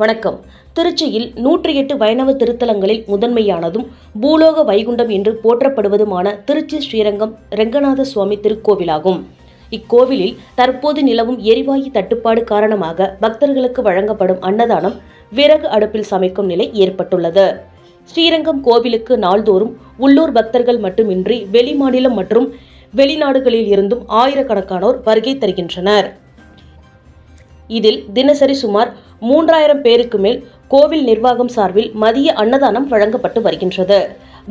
வணக்கம். திருச்சியில் 108 வைணவ திருத்தலங்களில் முதன்மையானதும் பூலோக வைகுண்டம் என்று போற்றப்படுவதுமான திருச்சி ஸ்ரீரங்கம் ரெங்கநாத சுவாமி திருக்கோவிலாகும். இக்கோவிலில் தற்போது நிலவும் எரிவாயு தட்டுப்பாடு காரணமாக பக்தர்களுக்கு வழங்கப்படும் அன்னதானம் விறகு அடுப்பில் சமைக்கும் நிலை ஏற்பட்டுள்ளது. ஸ்ரீரங்கம் கோவிலுக்கு நாள்தோறும் உள்ளூர் பக்தர்கள் மட்டுமின்றி வெளிமாநிலம் மற்றும் வெளிநாடுகளில் இருந்தும் ஆயிரக்கணக்கானோர் வருகை தருகின்றனர். இதில் தினசரி சுமார் 3000 பேருக்கு மேல் கோவில் நிர்வாகம் சார்பில் மதிய அன்னதானம் வழங்கப்பட்டு வருகின்றது.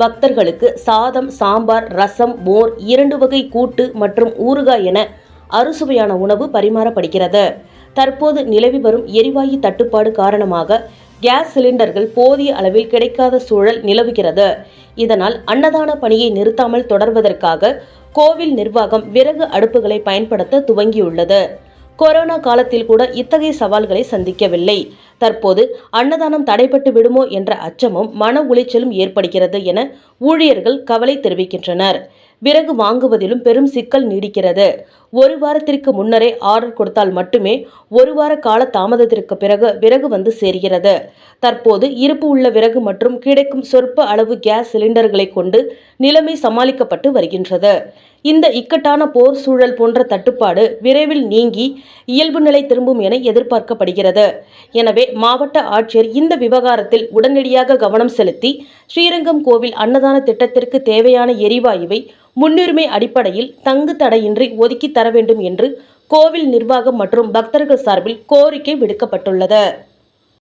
பக்தர்களுக்கு சாதம், சாம்பார், ரசம், மோர், 2 வகை கூட்டு மற்றும் ஊறுகாய் என அறுசுவையான உணவு பரிமாறப்படுகிறது. தற்போது நிலவி வரும் எரிவாயு தட்டுப்பாடு காரணமாக கேஸ் சிலிண்டர்கள் போதிய அளவில் கிடைக்காத சூழல் நிலவுகிறது. இதனால் அன்னதான பணியை நிறுத்தாமல் தொடர்வதற்காக கோவில் நிர்வாகம் விறகு அடுப்புகளை பயன்படுத்த துவங்கியுள்ளது. கொரோனா காலத்தில் கூட இத்தகைய சவால்களை சந்திக்கவில்லை. தற்போது அன்னதானம் தடைபட்டு விடுமோ என்ற அச்சமும் மன உளைச்சலும் ஏற்படுகிறது என ஊழியர்கள் கவலை தெரிவிக்கின்றனர். விறகு வாங்குவதிலும் பெரும் சிக்கல் நீடிக்கிறது. 1 வாரத்திற்கு முன்னரே ஆர்டர் கொடுத்தால் மட்டுமே 1 வார கால தாமதத்திற்கு பிறகு விறகு வந்து சேர்கிறது. தற்போது இருப்பு உள்ள விறகு மற்றும் கிடைக்கும் சொற்ப அளவு கேஸ் சிலிண்டர்களை கொண்டு நிலைமை சமாளிக்கப்பட்டு வருகின்றது. இந்த இக்கட்டான போர் சூழல் போன்ற தட்டுப்பாடு விரைவில் நீங்கி இயல்பு நிலை திரும்பும் என எதிர்பார்க்கப்படுகிறது. எனவே மாவட்ட ஆட்சியர் இந்த விவகாரத்தில் உடனடியாக கவனம் செலுத்தி ஸ்ரீரங்கம் கோவில் அன்னதான திட்டத்திற்கு தேவையான எரிவாயுவை முன்னுரிமை அடிப்படையில் தங்கு தடையின்றி ஒதுக்கி தர வேண்டும் என்று கோவில் நிர்வாகம் மற்றும் பக்தர்கள் சார்பில் கோரிக்கை விடுக்கப்பட்டுள்ளது.